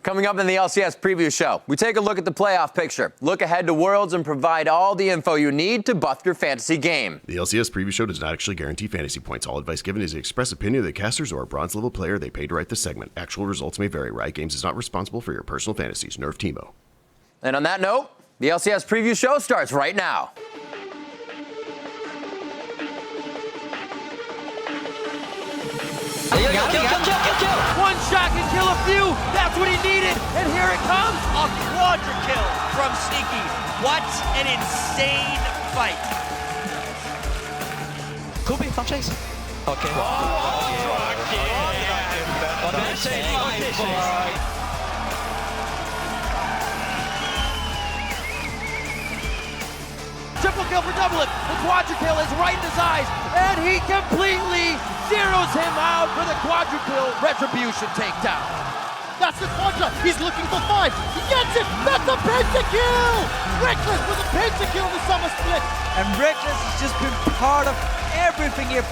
Coming up in the LCS preview show, we take a look at the playoff picture, look ahead to Worlds, and provide all the info you need to buff your fantasy game. The LCS preview show does not actually guarantee fantasy points. All advice given is the express opinion of the casters or a bronze level player they paid to write this segment. Actual results may vary. Riot Games is not responsible for your personal fantasies. Nerf Teemo. And on that note, the LCS preview show starts right now. Kill. One shot can kill a few. That's what he needed. And here it comes. A quadra kill from Sneaky. What an insane fight. Kobe, don't chase. Okay. Triple kill for Double It. The quadra kill is right in his eyes. And he completely zeroes him out for the quadra kill retribution takedown. That's the quadra. He's looking for 5. He gets it. That's a pentakill. Reckless with a pentakill in the summer split. And Reckless has just been part of everything here.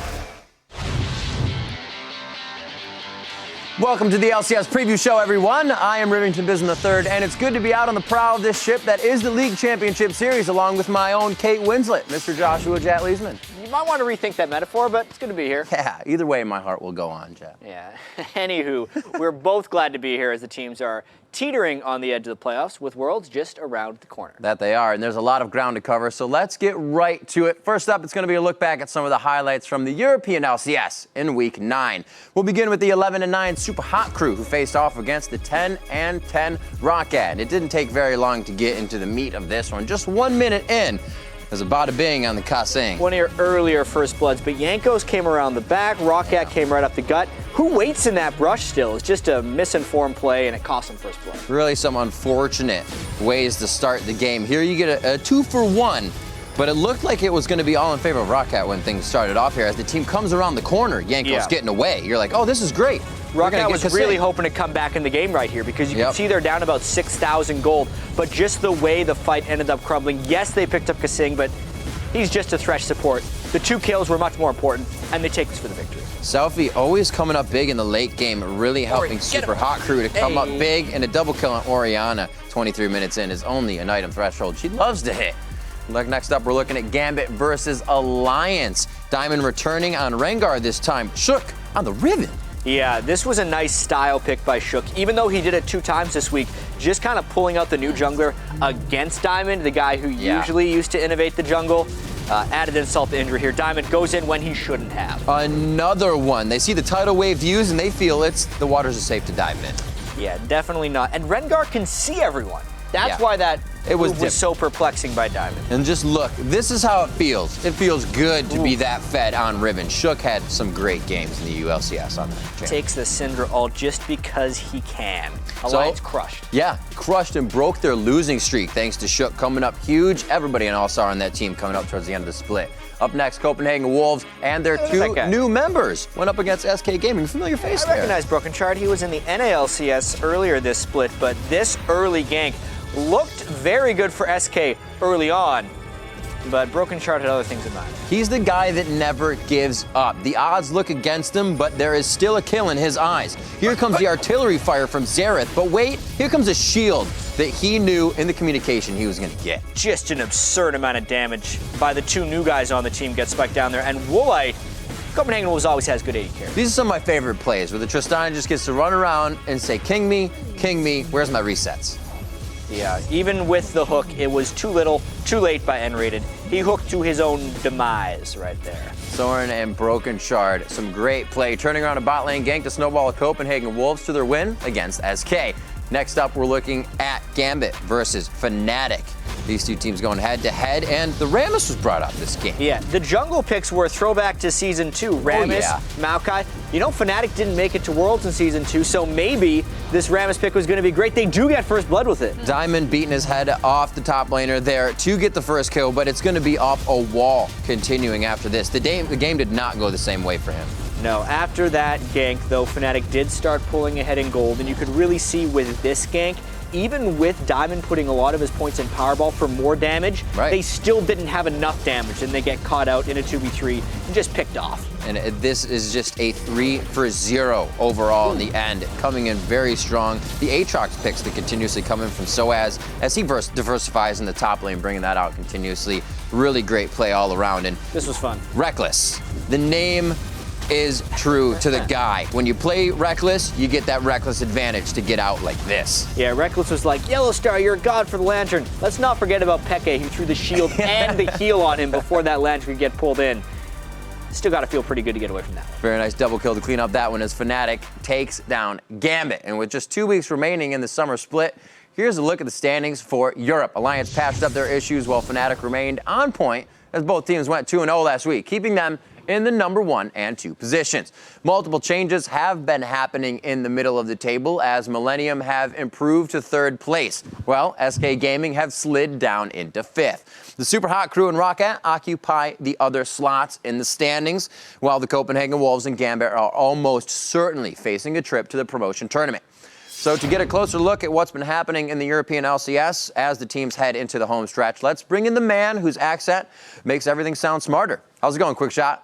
Welcome to the LCS preview show, everyone. I am Rivington Bism III, and it's good to be out on the prow of this ship that is the League Championship Series, along with my own Kate Winslet, Mr. Joshua Jet Leesman. You might want to rethink that metaphor, but it's good to be here. Yeah, either way, my heart will go on, Jet. Yeah. Anywho, we're both glad to be here as the teams are teetering on the edge of the playoffs with Worlds just around the corner. That they are, and there's a lot of ground to cover, so let's get right to it. First up, it's going to be a look back at some of the highlights from the European LCS in Week 9. We'll begin with the 11-9 Super Hot crew, who faced off against the 10-10 Rocket. It didn't take very long to get into the meat of this one. Just 1 minute in, there's a bada bing on the Kasing. One of your earlier first bloods, but Jankos came around the back, Rocket came right up the gut. Who waits in that brush still? It's just a misinformed play, and it cost him first blood. Really some unfortunate ways to start the game. Here you get a 2-for-1, but it looked like it was going to be all in favor of Rocket when things started off here. As the team comes around the corner, Jankos getting away. You're like, oh, this is great. Rocket was really hoping to come back in the game right here because you can see they're down about 6,000 gold, but just the way the fight ended up crumbling. Yes, they picked up Kasing, but he's just a Thresh support. The 2 kills were much more important, and they take this for the victory. Selfie always coming up big in the late game, really helping Super Hot crew to come up big, and a double kill on Orianna 23 minutes in is only an item threshold she loves to hit. Next up, we're looking at Gambit versus Alliance. Diamond returning on Rengar this time. Shook on the Riven. Yeah, this was a nice style pick by Shook. Even though he did it 2 times this week, just kind of pulling out the new jungler against Diamond, the guy who usually used to innovate the jungle. Added insult to injury here. Diamond goes in when he shouldn't have. Another one. They see the tidal wave views and they feel the waters are safe to dive in. Yeah, definitely not. And Rengar can see everyone. That's why that was so perplexing by Diamond. And just look, this is how it feels. It feels good to be that fed on Riven. Shook had some great games in the EU LCS on that channel. Takes the Syndra ult just because he can. Alliance crushed. Yeah, crushed and broke their losing streak thanks to Shook coming up huge. Everybody in All-Star on that team coming up towards the end of the split. Up next, Copenhagen Wolves and their 2 new members went up against SK Gaming. Familiar face there. I recognize Broken Shard. He was in the NALCS earlier this split, but this early gank looked very good for SK early on, but Broken Shard had other things in mind. He's the guy that never gives up. The odds look against him, but there is still a kill in his eyes. Here comes the artillery fire from Xerath, but wait, here comes a shield that he knew in the communication he was going to get. Just an absurd amount of damage by the 2 new guys on the team get spiked down there, and Woolite, Copenhagen Wolves always has good AD carry. These are some of my favorite plays, where the Tristana just gets to run around and say, king me, where's my resets? Yeah, even with the hook, it was too little, too late by N-rated. He hooked to his own demise right there. Soren and Broken Shard, some great play. Turning around a bot lane gank to snowball the Copenhagen Wolves to their win against SK. Next up, we're looking at Gambit versus Fnatic. These 2 teams going head-to-head, and the Rammus was brought up this game. Yeah, the jungle picks were a throwback to Season 2. Rammus, Maokai. You know, Fnatic didn't make it to Worlds in Season 2, so maybe this Rammus pick was going to be great. They do get first blood with it. Diamond beating his head off the top laner there to get the first kill, but it's going to be off a wall continuing after this. The game did not go the same way for him. No, after that gank, though, Fnatic did start pulling ahead in gold, and you could really see with this gank, even with Diamond putting a lot of his points in Powerball for more damage, they still didn't have enough damage, and they get caught out in a 2v3 and just picked off. And this is just a 3-for-0 overall in the end, coming in very strong. The Aatrox picks that continuously come in from Soaz as he diversifies in the top lane, bringing that out continuously. Really great play all around. And this was fun. Reckless. The name is true to the guy. When you play Reckless, you get that Reckless advantage to get out like this. Yeah, Reckless was like, Yellow Star, you're a god for the Lantern. Let's not forget about Peke, who threw the shield and the heal on him before that Lantern could get pulled in. Still got to feel pretty good to get away from that. Very nice double kill to clean up that one as Fnatic takes down Gambit. And with just 2 weeks remaining in the summer split, here's a look at the standings for Europe. Alliance patched up their issues while Fnatic remained on point as both teams went 2-0 last week, keeping them in the number 1 and 2 positions. Multiple changes have been happening in the middle of the table as Millennium have improved to 3rd place, while SK Gaming have slid down into 5th. The Super Hot Crew and Rocket occupy the other slots in the standings, while the Copenhagen Wolves and Gambit are almost certainly facing a trip to the promotion tournament. So to get a closer look at what's been happening in the European LCS as the teams head into the home stretch, let's bring in the man whose accent makes everything sound smarter. How's it going, QuickShot?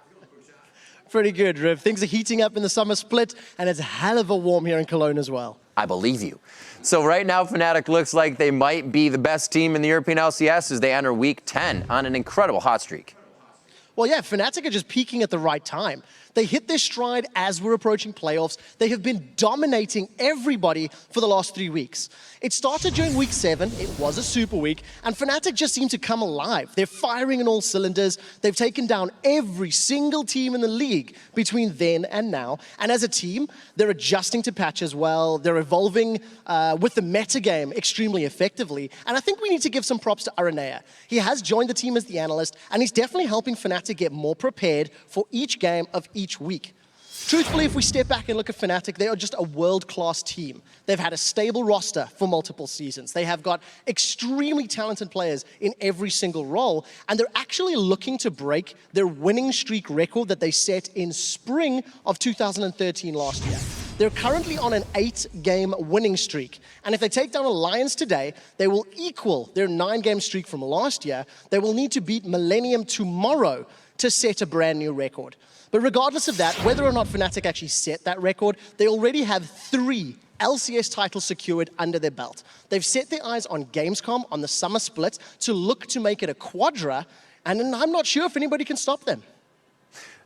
Pretty good, Riv. Things are heating up in the summer split, and it's hell of a warm here in Cologne as well. I believe you. So right now, Fnatic looks like they might be the best team in the European LCS as they enter Week 10 on an incredible hot streak. Well, yeah, Fnatic are just peaking at the right time. They hit their stride as we're approaching playoffs. They have been dominating everybody for the last 3 weeks. It started during Week 7. It was a super week, and Fnatic just seem to come alive. They're firing in all cylinders. They've taken down every single team in the league between then and now. And as a team, they're adjusting to patch as well. They're evolving with the meta game extremely effectively. And I think we need to give some props to Aranea. He has joined the team as the analyst, and he's definitely helping Fnatic get more prepared for each game of each week. Truthfully, if we step back and look at Fnatic, they are just a world-class team. They've had a stable roster for multiple seasons. They have got extremely talented players in every single role, and they're actually looking to break their winning streak record that they set in spring of 2013 last year. They're currently on an 8-game winning streak, and if they take down Alliance today, they will equal their 9-game streak from last year. They will need to beat Millennium tomorrow to set a brand new record. But regardless of that, whether or not Fnatic actually set that record, they already have 3 LCS titles secured under their belt. They've set their eyes on Gamescom on the summer split to look to make it a quadra, and I'm not sure if anybody can stop them.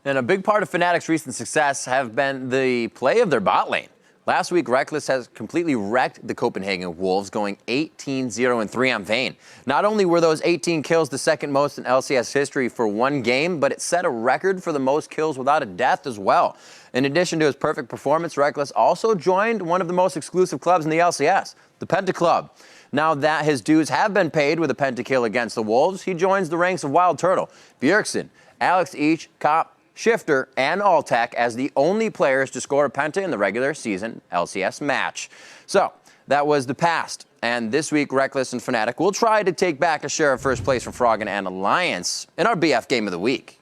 And a big part of Fnatic's recent success have been the play of their bot lane. Last week, Reckless has completely wrecked the Copenhagen Wolves, going 18-0-3 on Vayne. Not only were those 18 kills the second most in LCS history for one game, but it set a record for the most kills without a death as well. In addition to his perfect performance, Reckless also joined one of the most exclusive clubs in the LCS, the Penta Club. Now that his dues have been paid with a Penta kill against the Wolves, he joins the ranks of Wild Turtle, Bjergsen, Alex Each, Kopp, Shifter, and Alltech as the only players to score a Penta in the regular season LCS match. So that was the past. And this week, Reckless and Fnatic will try to take back a share of first place from Froggen and Alliance in our BF Game of the Week.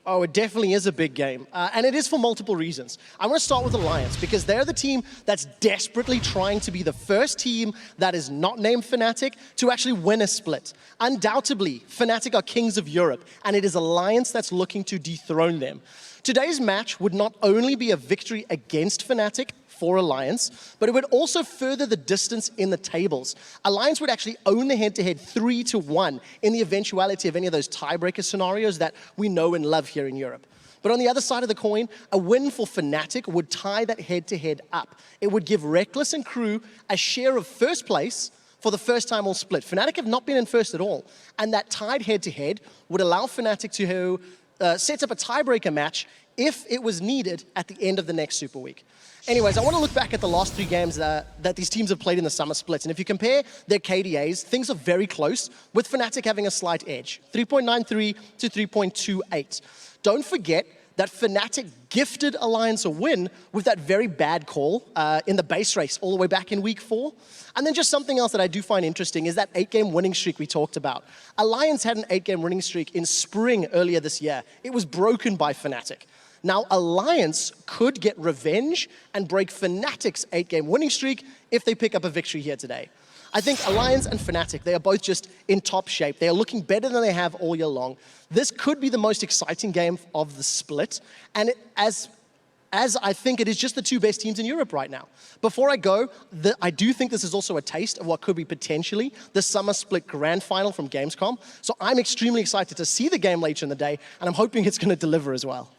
Oh, it definitely is a big game, and it is for multiple reasons. I want to start with Alliance, because they're the team that's desperately trying to be the first team that is not named Fnatic to actually win a split. Undoubtedly, Fnatic are kings of Europe, and it is Alliance that's looking to dethrone them. Today's match would not only be a victory against Fnatic for Alliance, but it would also further the distance in the tables. Alliance would actually own the head-to-head 3-1 in the eventuality of any of those tiebreaker scenarios that we know and love here in Europe. But on the other side of the coin, a win for Fnatic would tie that head-to-head up. It would give Reckless and crew a share of first place for the first time all split. Fnatic have not been in first at all, and that tied head-to-head would allow Fnatic to set up a tiebreaker match if it was needed at the end of the next Super Week. Anyways, I want to look back at the last 3 games that these teams have played in the summer splits. And if you compare their KDAs, things are very close, with Fnatic having a slight edge, 3.93 to 3.28. Don't forget that Fnatic gifted Alliance a win with that very bad call in the base race all the way back in Week 4. And then just something else that I do find interesting is that 8-game winning streak we talked about. Alliance had an 8-game winning streak in spring earlier this year. It was broken by Fnatic. Now, Alliance could get revenge and break Fnatic's 8-game winning streak if they pick up a victory here today. I think Alliance and Fnatic, they are both just in top shape. They are looking better than they have all year long. This could be the most exciting game of the split, and as I think it is just the two best teams in Europe right now. Before I go, I do think this is also a taste of what could be potentially the Summer Split Grand Final from Gamescom. So I'm extremely excited to see the game later in the day, and I'm hoping it's going to deliver as well.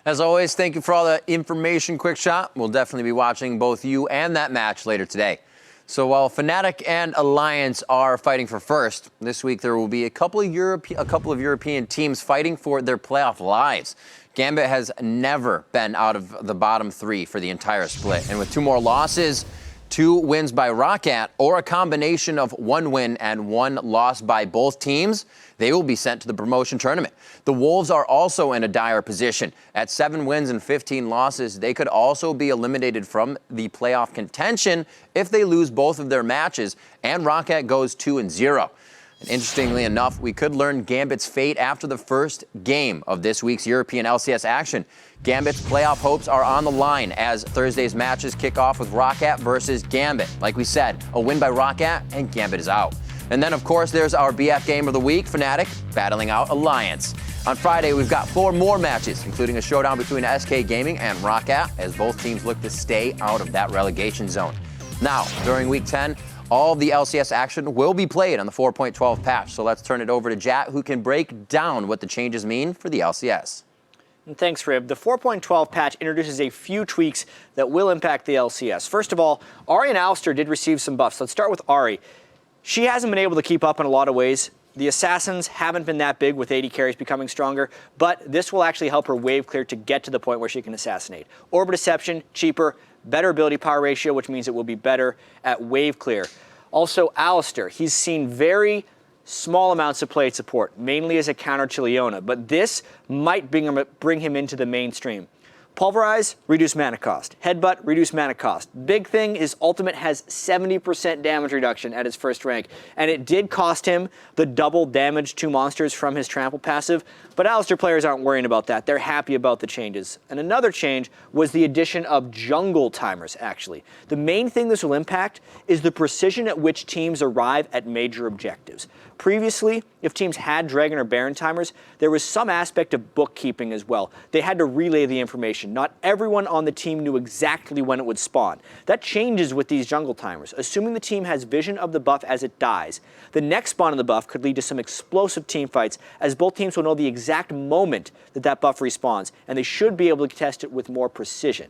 As always, thank you for all the information, QuickShot. We'll definitely be watching both you and that match later today. So while Fnatic and Alliance are fighting for first, this week there will be a couple of European teams fighting for their playoff lives. Gambit has never been out of the bottom 3 for the entire split. And with 2 more losses, 2 wins by Roccat, or a combination of 1 win and 1 loss by both teams, they will be sent to the promotion tournament. The Wolves are also in a dire position. At 7 wins and 15 losses, they could also be eliminated from the playoff contention if they lose both of their matches, and Roccat goes 2-0. And interestingly enough, we could learn Gambit's fate after the first game of this week's European LCS action. Gambit's playoff hopes are on the line as Thursday's matches kick off with Roccat versus Gambit. Like we said, a win by Roccat and Gambit is out. And then, of course, there's our BF game of the week, Fnatic battling out Alliance. On Friday, we've got 4 more matches, including a showdown between SK Gaming and Roccat, as both teams look to stay out of that relegation zone. Now, during Week 10, all of the LCS action will be played on the 4.12 patch, so let's turn it over to Jat, who can break down what the changes mean for the LCS. And thanks, Rib. The 4.12 patch introduces a few tweaks that will impact the LCS. First of all, Ahri and Alistar did receive some buffs. Let's start with Ahri. She hasn't been able to keep up in a lot of ways. The Assassins haven't been that big with 80 carries becoming stronger, but this will actually help her wave clear to get to the point where she can assassinate. Orb Deception, cheaper, better ability power ratio, which means it will be better at wave clear. Also, Alistar, he's seen very small amounts of play support, mainly as a counter to Leona, but this might bring him into the mainstream. Pulverize, reduce mana cost. Headbutt, reduce mana cost. Big thing is Ultimate has 70% damage reduction at his first rank, and it did cost him the double damage to monsters from his trample passive, but Alistar players aren't worrying about that. They're happy about the changes. And another change was the addition of jungle timers, actually. The main thing this will impact is the precision at which teams arrive at major objectives. Previously, if teams had Dragon or Baron timers, there was some aspect of bookkeeping as well. They had to relay the information. Not everyone on the team knew exactly when it would spawn. That changes with these jungle timers. Assuming the team has vision of the buff as it dies, the next spawn of the buff could lead to some explosive team fights, as both teams will know the exact moment that that buff respawns, and they should be able to test it with more precision.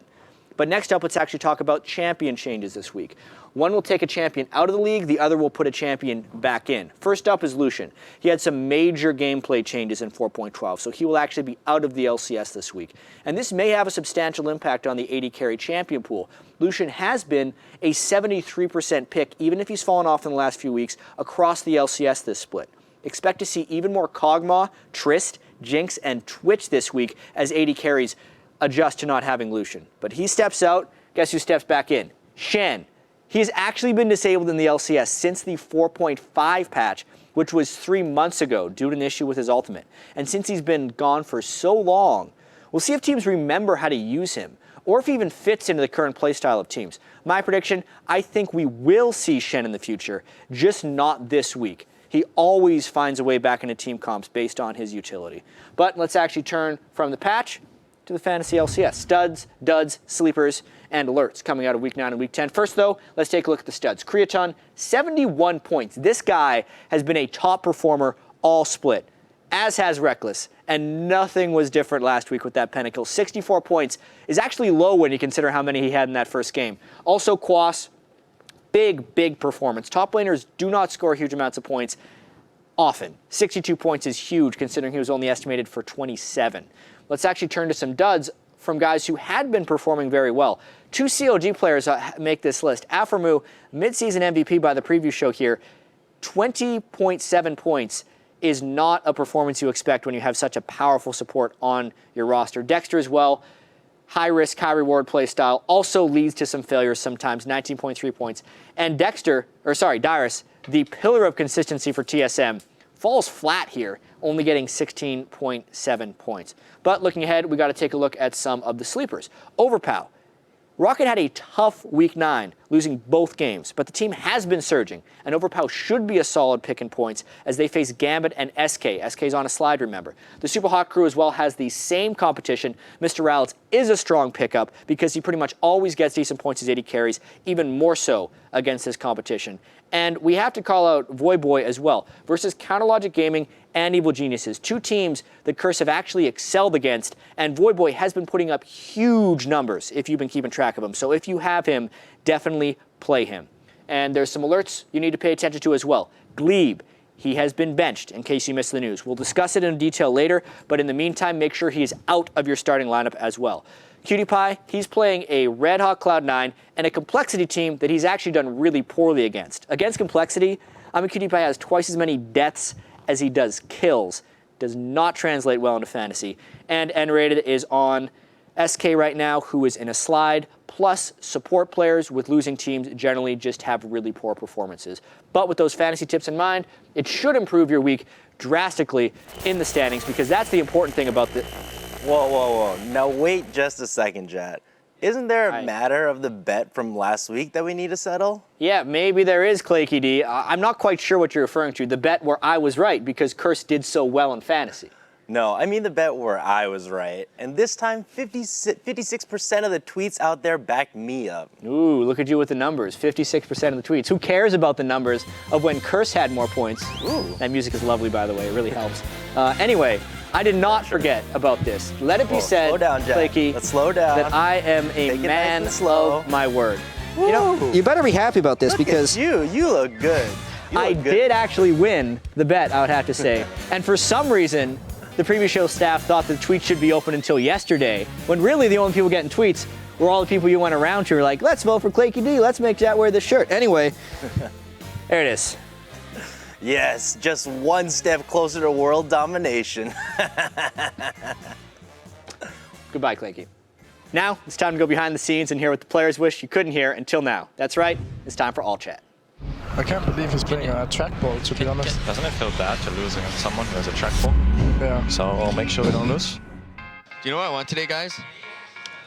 But next up, let's actually talk about champion changes this week. One will take a champion out of the league, the other will put a champion back in. First up is Lucian. He had some major gameplay changes in 4.12, so he will actually be out of the LCS this week. And this may have a substantial impact on the 80 carry champion pool. Lucian has been a 73% pick, even if he's fallen off in the last few weeks, across the LCS this split. Expect to see even more Kog'Maw, Trist, Jinx, and Twitch this week as 80 carries adjust to not having Lucian. But he steps out, guess who steps back in? Shen. He's actually been disabled in the LCS since the 4.5 patch, which was 3 months ago due to an issue with his ultimate. And since he's been gone for so long, we'll see if teams remember how to use him, or if he even fits into the current playstyle of teams. My prediction, I think we will see Shen in the future, just not this week. He always finds a way back into team comps based on his utility. But let's actually turn from the patch to the Fantasy LCS. Studs, duds, sleepers, and alerts coming out of Week 9 and Week 10. First, though, let's take a look at the studs. Creaton, 71 points. This guy has been a top performer all split, as has Reckless, and nothing was different last week with that Pinnacle. 64 points is actually low when you consider how many he had in that first game. Also, Quas, big performance. Top laners do not score huge amounts of points often. 62 points is huge considering he was only estimated for 27. Let's actually turn to some duds from guys who had been performing very well. 2 COG players make this list. Aphromoo, mid-season MVP by the preview show here, 20.7 points is not a performance you expect when you have such a powerful support on your roster. Dexter as well, high risk, high reward play style, also leads to some failures sometimes, 19.3 points. And Dyrus, the pillar of consistency for TSM, falls flat here, only getting 16.7 points. But looking ahead, we got to take a look at some of the sleepers. Overpow. Rocket had a tough week 9, losing both games, but the team has been surging, and Overpow should be a solid pick in points as they face Gambit and SK. SK's on a slide, remember. The Super Hot crew as well has the same competition. Mr. Rowlitz is a strong pickup because he pretty much always gets decent points as AD carries, even more so against this competition. And we have to call out Voyboy as well versus Counterlogic Gaming and Evil Geniuses, 2 teams that Curse have actually excelled against, and Voyboy has been putting up huge numbers if you've been keeping track of him. So if you have him, definitely play him. And there's some alerts you need to pay attention to as well. Glebe, he has been benched in case you missed the news. We'll discuss it in detail later, but in the meantime, make sure he is out of your starting lineup as well. Cutie Pie, he's playing a red hot Cloud9 and a Complexity team that he's actually done really poorly against. Against Complexity, Cutie Pie has twice as many deaths as he does kills. Does not translate well into fantasy. And N-Rated is on SK right now, who is in a slide, plus support players with losing teams generally just have really poor performances. But with those fantasy tips in mind, it should improve your week drastically in the standings, because that's the important thing about the... Whoa. Now wait just a second, Jet. Isn't there a matter of the bet from last week that we need to settle? Yeah, maybe there is, Claky D. I'm not quite sure what you're referring to. The bet where I was right because Curse did so well in fantasy. No, I mean the bet where I was right. And this time, 56% of the tweets out there backed me up. Ooh, look at you with the numbers. 56% of the tweets. Who cares about the numbers of when Curse had more points? Ooh. That music is lovely, by the way. It really helps. Anyway, I did not forget about this. Let it be said, slow down, Jack. Claky, Let's slow down. that I am a man of my word. You know, you better be happy about this because you look good. I did actually win the bet, I would have to say. And for some reason, the previous show staff thought the tweets should be open until yesterday, when really the only people getting tweets were all the people you went around to were like, let's vote for Claky D, let's make Jet wear this shirt. Anyway, there it is. Yes, just one step closer to world domination. Goodbye, Claky. Now, it's time to go behind the scenes and hear what the players wish you couldn't hear until now. That's right, it's time for All Chat. I can't believe he's playing a trackball, to be honest. Doesn't it feel bad to losing on someone who has a trackball? Yeah. So we'll make sure we don't lose. Do you know what I want today, guys?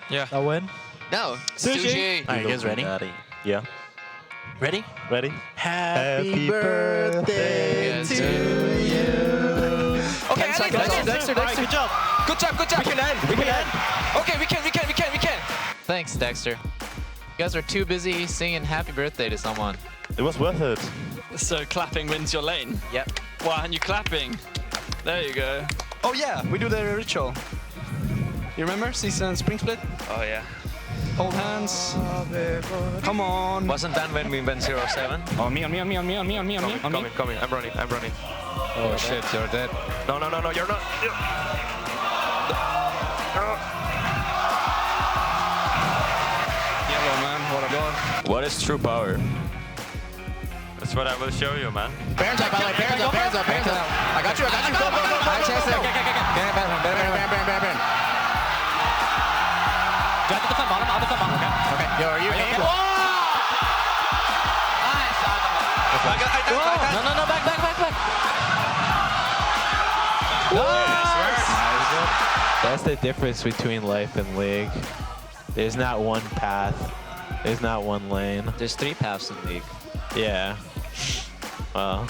Yeah. A win? No. Sushi. Are you guys ready? Yeah. Ready? Ready? Happy birthday to you. Okay, Dexter. Good job. Good job. We can end. Okay, we can. Thanks, Dexter. You guys are too busy singing happy birthday to someone. It was worth it. So clapping wins your lane? Yep. Why aren't you clapping? There you go. Oh yeah, we do the ritual. You remember season spring split? Oh yeah. Hold hands. Come on. Wasn't that when we went 0-7? On me. Coming. I'm running. Oh shit, you're dead. No, you're not. Yellow man, what a god. What is true power? That's what I will show you, man. Baron's up, by the way. Baron's up. I got you. Go. High chase it. Baron. Do I have to defend bottom? I'll defend bottom. Okay. Yo, are you game? Whoa! No, back. Nice. That's the difference between life and League. There's not one path. There's not one lane. There's 3 paths in League. Yeah. Well.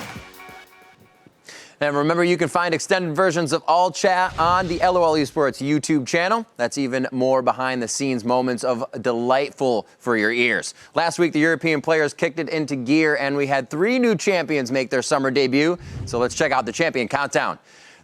And remember, you can find extended versions of All Chat on the LOL Esports YouTube channel. That's even more behind-the-scenes moments of delightful for your ears. Last week, the European players kicked it into gear, and we had 3 new champions make their summer debut. So let's check out the champion countdown.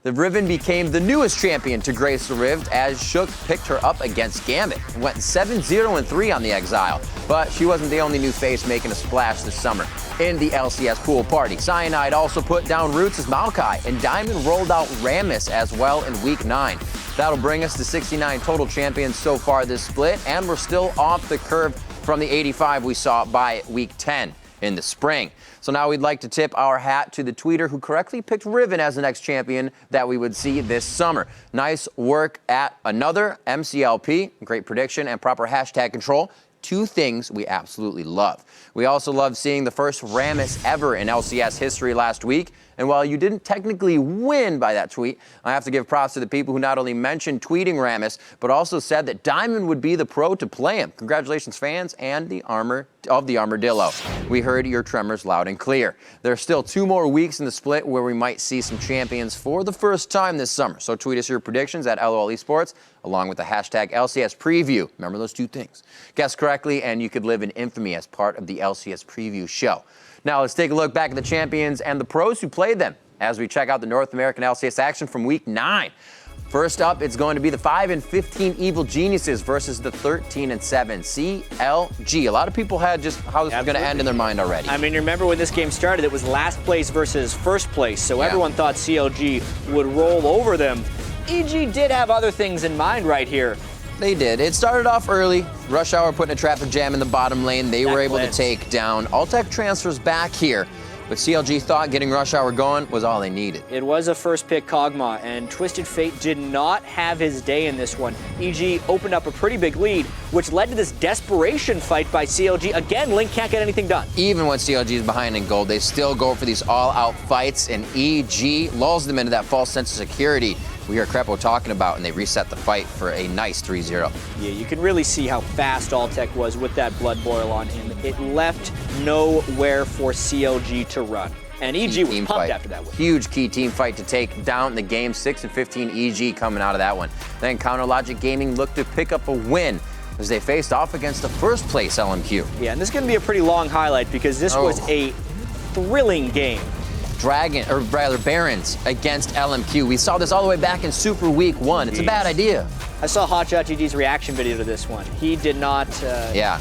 The Riven became the newest champion to grace the Rift as Shook picked her up against Gambit and went 7-0-3 on the Exile. But she wasn't the only new face making a splash this summer in the LCS pool party. Cyanide also put down roots as Maokai, and Diamond rolled out Rammus as well in week 9. That'll bring us to 69 total champions so far this split, and we're still off the curve from the 85 we saw by week 10 in the spring. So now we'd like to tip our hat to the tweeter who correctly picked Riven as the next champion that we would see this summer. Nice work at another MCLP. Great prediction and proper hashtag control. 2 things we absolutely love. We also love seeing the first Rammus ever in LCS history last week, And while you didn't technically win by that tweet, I have to give props to the people who not only mentioned tweeting Rammus, but also said that Diamond would be the pro to play him. Congratulations, fans and the Armadillo. We heard your tremors loud and clear. There are still 2 more weeks in the split where we might see some champions for the first time this summer. So tweet us your predictions at LOL Esports, along with the hashtag LCS Preview. Remember those 2 things. Guess correctly, and you could live in infamy as part of the LCS Preview show. Now let's take a look back at the champions and the pros who played them as we check out the North American LCS action from Week 9. First up, it's going to be the 5-15 Evil Geniuses versus the 13-7 CLG. A lot of people had just how this was going to end in their mind already. I mean, remember when this game started, it was last place versus first place, so everyone thought CLG would roll over them. EG did have other things in mind right here. They did. It started off early. Rush Hour putting a traffic jam in the bottom lane. They were able to take down. Altec transfers back here. But CLG thought getting Rush Hour going was all they needed. It was a first pick Kog'Maw, and Twisted Fate did not have his day in this one. EG opened up a pretty big lead, which led to this desperation fight by CLG. Again, Link can't get anything done. Even when CLG is behind in gold, they still go for these all-out fights, and EG lulls them into that false sense of security we hear Crepo talking about, and they reset the fight for a nice 3-0. Yeah, you can really see how fast Altec was with that Blood Boil on him. It left nowhere for CLG to run. And EG was pumped after that win. Huge key team fight to take down the game. 6-15 EG coming out of that one. Then Counter Logic Gaming looked to pick up a win as they faced off against the first place LMQ. Yeah, and this is going to be a pretty long highlight because this was a thrilling game. Barons against LMQ. We saw this all the way back in Super Week 1. It's a bad idea. I saw Hotshot GG's reaction video to this one. He did not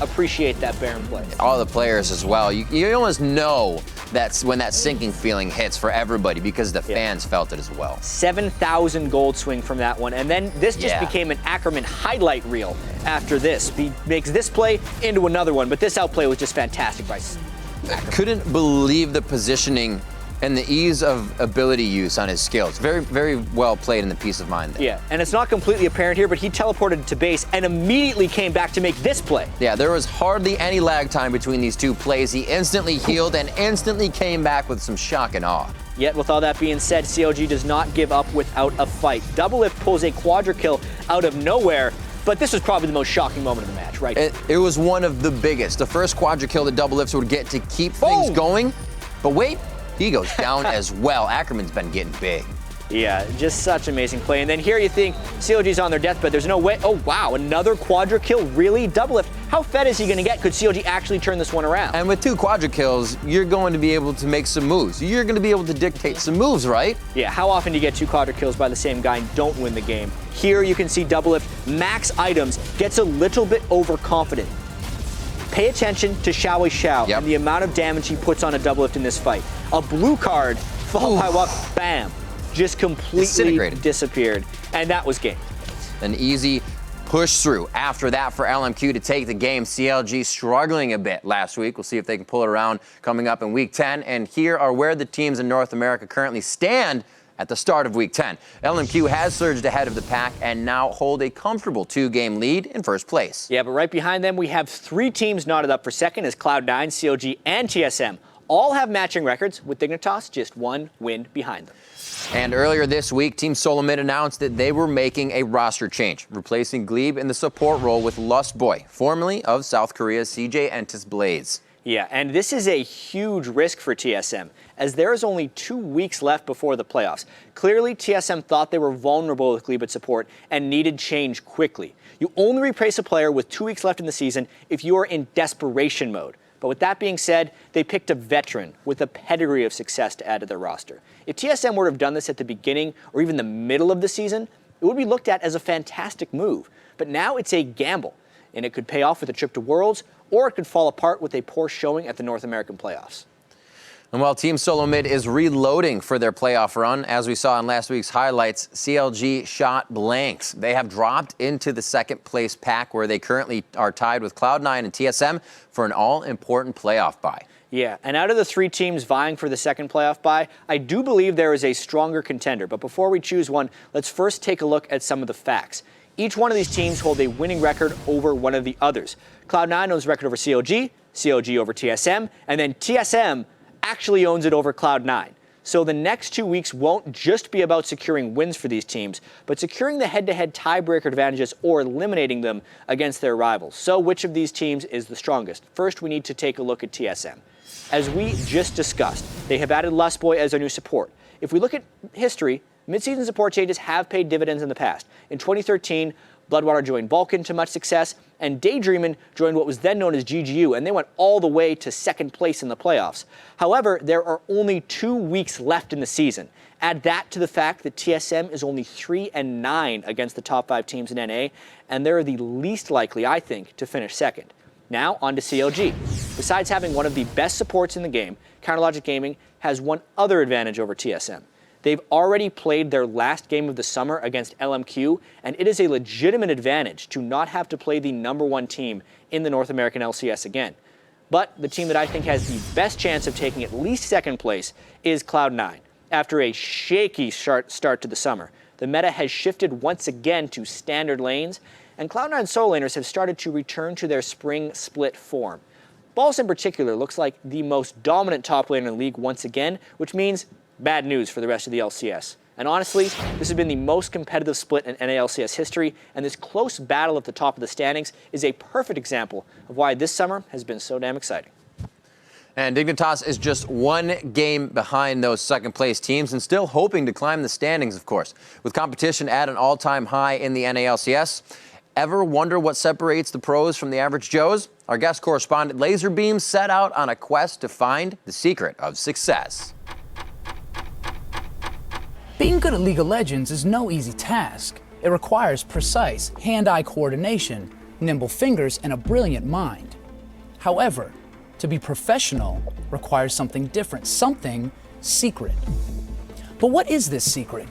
appreciate that Baron play. All the players as well. You almost know that's when that sinking feeling hits for everybody because the fans felt it as well. 7,000 gold swing from that one. And then this just became an Ackerman highlight reel after this. He makes this play into another one, but this outplay was just fantastic by Ackerman. Couldn't believe the positioning and the ease of ability use on his skills. Very, very well played in the peace of mind there. Yeah, and it's not completely apparent here, but he teleported to base and immediately came back to make this play. Yeah, there was hardly any lag time between these 2 plays. He instantly healed and instantly came back with some shock and awe. Yet, with all that being said, CLG does not give up without a fight. Doublelift pulls a quadra kill out of nowhere, but this was probably the most shocking moment of the match, right? It was one of the biggest. The first quadra kill that Doublelift would get to keep things going, but wait, he goes down as well. Ackerman's been getting big. Yeah, just such amazing play. And then here you think CLG's on their deathbed. There's no way. Oh, wow, another quadra kill? Really? Doublelift. How fed is he going to get? Could CLG actually turn this one around? And with 2 quadra kills, you're going to be able to make some moves. You're going to be able to dictate some moves, right? Yeah, how often do you get 2 quadra kills by the same guy and don't win the game? Here you can see Doublelift max items, gets a little bit overconfident. Pay attention to Xiao Xiao and the amount of damage he puts on a Doublelift in this fight. A blue card followed by what? Bam. Just completely disappeared. And that was game. An easy push through after that for LMQ to take the game. CLG struggling a bit last week. We'll see if they can pull it around coming up in Week 10. And here are where the teams in North America currently stand at the start of Week 10. LMQ has surged ahead of the pack and now hold a comfortable 2-game lead in first place. Yeah, but right behind them, we have 3 teams knotted up for second as Cloud9, CLG, and TSM all have matching records, with Dignitas just 1 win behind them. And earlier this week, Team Solomid announced that they were making a roster change, replacing Glebe in the support role with Lustboy, formerly of South Korea's CJ Entis Blaze. Yeah, and this is a huge risk for TSM, as there is only 2 weeks left before the playoffs. Clearly, TSM thought they were vulnerable with Glebe at support and needed change quickly. You only replace a player with 2 weeks left in the season if you are in desperation mode. But with that being said, they picked a veteran with a pedigree of success to add to their roster. If TSM were to have done this at the beginning or even the middle of the season, it would be looked at as a fantastic move. But now it's a gamble, and it could pay off with a trip to Worlds, or it could fall apart with a poor showing at the North American playoffs. And while Team Solomid is reloading for their playoff run, as we saw in last week's highlights, CLG shot blanks. They have dropped into the second place pack where they currently are tied with Cloud9 and TSM for an all-important playoff bye. Yeah, and out of the 3 teams vying for the second playoff bye, I do believe there is a stronger contender. But before we choose one, let's first take a look at some of the facts. Each one of these teams hold a winning record over one of the others. Cloud9 owns record over CLG, CLG over TSM, and then TSM actually owns it over Cloud9. So the next 2 weeks won't just be about securing wins for these teams, but securing the head-to-head tiebreaker advantages or eliminating them against their rivals. So which of these teams is the strongest? First, we need to take a look at TSM. As we just discussed, they have added Lustboy as their new support. If we look at history, mid-season support changes have paid dividends in the past. In 2013, Bloodwater joined Vulcan to much success, and Daydreamin joined what was then known as GGU, and they went all the way to second place in the playoffs. However, there are only 2 weeks left in the season. Add that to the fact that TSM is only 3-9 against the top 5 teams in NA, and they're the least likely, I think, to finish second. Now, on to CLG. Besides having one of the best supports in the game, Counterlogic Gaming has one other advantage over TSM. They've already played their last game of the summer against LMQ, and it is a legitimate advantage to not have to play the #1 team in the North American LCS again. But the team that I think has the best chance of taking at least second place is Cloud9. After a shaky start to the summer, the meta has shifted once again to standard lanes, and Cloud9 solo laners have started to return to their spring split form. Balls in particular looks like the most dominant top laner in the league once again, which means bad news for the rest of the LCS. And honestly, this has been the most competitive split in NALCS history, and this close battle at the top of the standings is a perfect example of why this summer has been so damn exciting. And Dignitas is just 1 game behind those second-place teams and still hoping to climb the standings, of course. With competition at an all-time high in the NALCS, ever wonder what separates the pros from the average Joes? Our guest correspondent Laserbeam set out on a quest to find the secret of success. Being good at League of Legends is no easy task. It requires precise hand-eye coordination, nimble fingers, and a brilliant mind. However, to be professional requires something different, something secret. But what is this secret?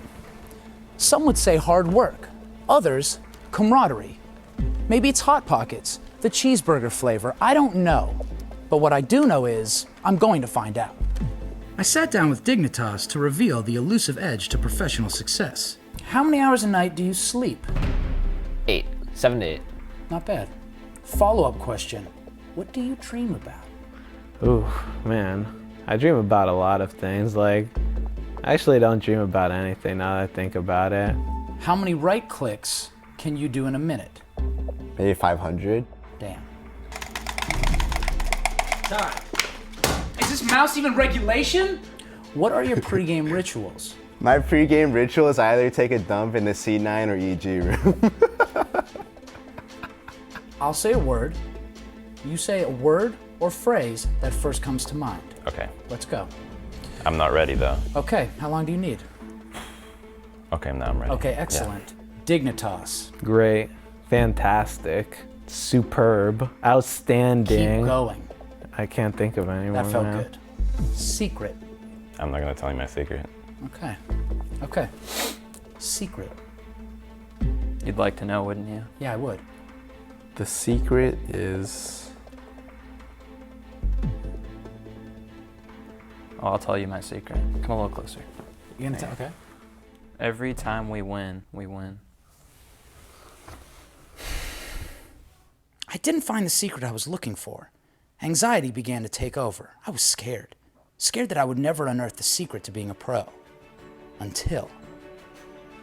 Some would say hard work, others camaraderie. Maybe it's Hot Pockets, the cheeseburger flavor, I don't know. But what I do know is, I'm going to find out. I sat down with Dignitas to reveal the elusive edge to professional success. How many hours a night do you sleep? 8. 7 to 8. Not bad. Follow-up question, what do you dream about? Ooh, man. I dream about a lot of things. Like, I actually don't dream about anything now that I think about it. How many right clicks can you do in a minute? Maybe 500. Damn. Time. Is this mouse even regulation? What are your pregame rituals? My pregame ritual is either take a dump in the C9 or EG room. I'll say a word. You say a word or phrase that first comes to mind. Okay. Let's go. I'm not ready though. Okay, how long do you need? Okay, now I'm ready. Okay, excellent. Yeah. Dignitas. Great. Fantastic. Superb. Outstanding. Keep going. I can't think of anyone. That felt now. good. Secret. I'm not gonna tell you my secret. Okay. Okay. Secret. You'd like to know, wouldn't you? Yeah, I would. The secret is... Oh, I'll tell you my secret. Come a little closer. You're gonna tell? Okay. Every time we win, we win. I didn't find the secret I was looking for. Anxiety began to take over. I was scared. Scared that I would never unearth the secret to being a pro. Until.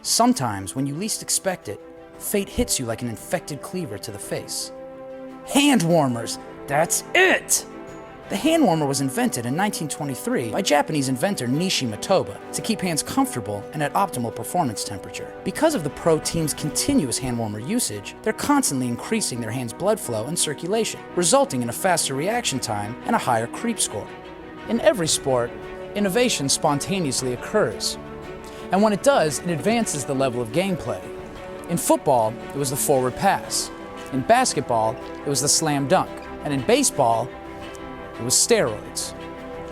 Sometimes, when you least expect it, fate hits you like an infected cleaver to the face. Hand warmers! That's it! The hand warmer was invented in 1923 by Japanese inventor Nishi Matoba to keep hands comfortable and at optimal performance temperature. Because of the pro team's continuous hand warmer usage, they're constantly increasing their hands' blood flow and circulation, resulting in a faster reaction time and a higher creep score. In every sport, innovation spontaneously occurs. And when it does, it advances the level of gameplay. In football, it was the forward pass. In basketball, it was the slam dunk. And in baseball, it was steroids.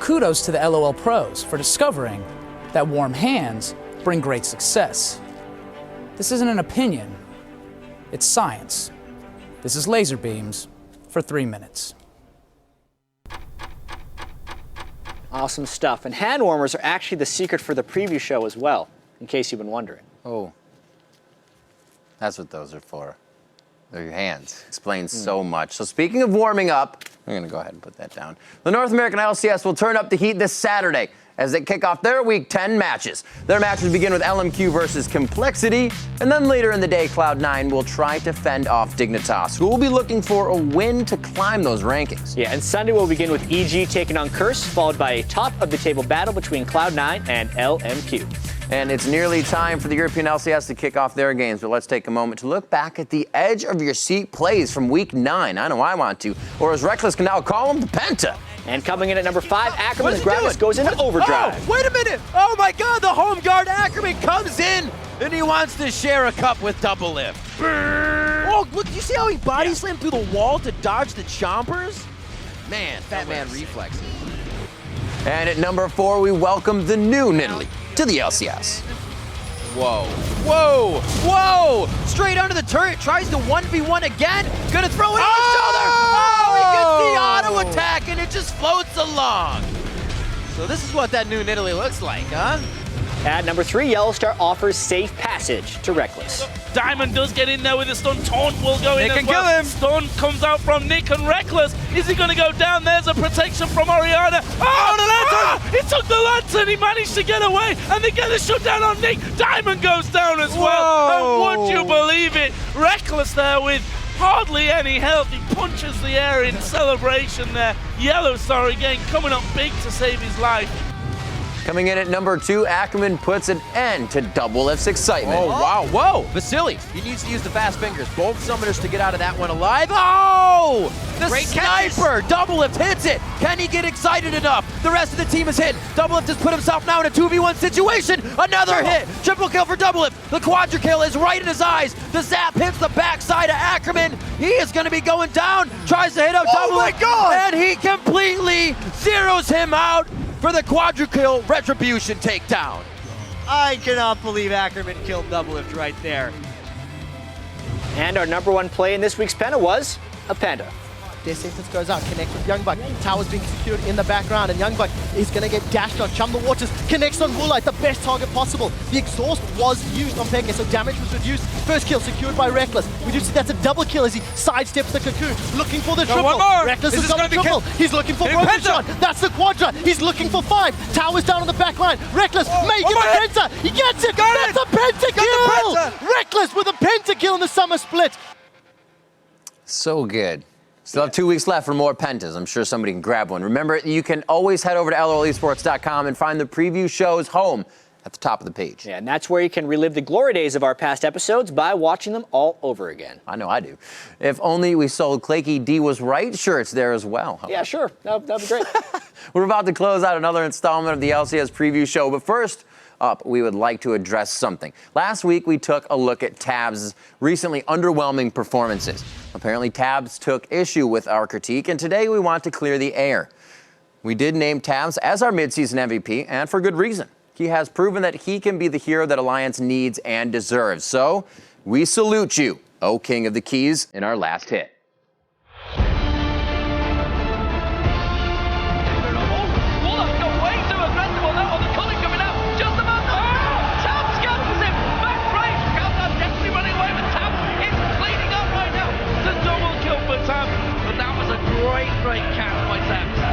Kudos to the LOL pros for discovering that warm hands bring great success. This isn't an opinion, it's science. This is Laser Beams for 3 minutes. Awesome stuff. And hand warmers are actually the secret for the preview show as well, in case you've been wondering. Oh, that's what those are for. They're your hands. Explains so much. So speaking of warming up, I'm going to go ahead and put that down. The North American LCS will turn up the heat this Saturday as they kick off their Week 10 matches. Their matches begin with LMQ versus Complexity, and then later in the day, Cloud9 will try to fend off Dignitas, who will be looking for a win to climb those rankings. Yeah, and Sunday we'll begin with EG taking on Curse, followed by a top-of-the-table battle between Cloud9 and LMQ. And it's nearly time for the European LCS to kick off their games, but let's take a moment to look back at the edge-of-your-seat plays from Week 9. I know I want to. Or as Reckless can now call them, the Penta. And coming in at number 5, Ackerman's Gravis goes into overdrive. Oh, wait a minute! Oh my god, the home guard Ackerman comes in, and he wants to share a cup with Double Lift. Oh, look, you see how he body slammed through the wall to dodge the chompers? Man, Fat Man reflexes. And at number 4, we welcome the new Nidalee to the LCS. Whoa, whoa, whoa! Straight under the turret, tries to 1v1 again. Gonna throw it on the shoulder. Oh, he gets the auto attack and it just floats along. So this is what that new Nidalee looks like, huh? At number 3, Yellowstar offers safe passage to Reckless. Diamond does get in there with a stun. Taunt will go in as well. Kill him. Stun comes out from Nick and Reckless. Is he going to go down? There's a protection from Oriana. Oh, the lantern! He took the lantern. He managed to get away, and they get a shutdown on Nick. Diamond goes down as well. And would you believe it? Reckless there with hardly any health. He punches the air in celebration there. Yellowstar again coming up big to save his life. Coming in at number 2, Ackerman puts an end to Double Lift's excitement. Oh, wow. Whoa. Vasily, he needs to use the fast fingers. Both summoners to get out of that one alive. Oh! The Great sniper! catches. Double Lift hits it. Can he get excited enough? The rest of the team is hit. Double Lift has put himself now in a 2v1 situation. Another hit. Triple kill for Double Lift. The quadra kill is right in his eyes. The zap hits the backside of Ackerman. He is going to be going down. Tries to hit out Double Lift. And he completely zeroes him out for the quadra kill retribution takedown. I cannot believe Ackerman killed Double Lift right there. And our number 1 play in this week's Penta was a Penta. Their sentence goes out, connects with Youngbuck. Tower's being secured in the background, and Youngbuck is going to get dashed on. Chum the Waters connects on Woolite, the best target possible. The exhaust was used on Pekka, so damage was reduced. First kill secured by Reckless. We do see that's a double kill as he sidesteps the cocoon, looking for the triple. One more. Reckless This has is got the gonna be triple. He's looking for broken shot. That's the quadra. He's looking for 5. Tower's down on the back line. Reckless making the penta. He gets it. That's a pentakill. Reckless with a pentakill in the summer split. So good. Still have 2 weeks left for more Pentas. I'm sure somebody can grab one. Remember, you can always head over to LOLesports.com and find the preview shows home at the top of the page. Yeah, and that's where you can relive the glory days of our past episodes by watching them all over again. I know I do. If only we sold Claky D Was Right shirts there as well. Yeah, sure. That'd be great. We're about to close out another installment of the LCS preview show, but first up, we would like to address something. Last week, we took a look at Tabs' recently underwhelming performances. Apparently, Tabs took issue with our critique, and today we want to clear the air. We did name Tabs as our midseason MVP, and for good reason. He has proven that he can be the hero that Alliance needs and deserves. So, we salute you, O King of the Keys, in our last hit. But that was a great catch by Tabs.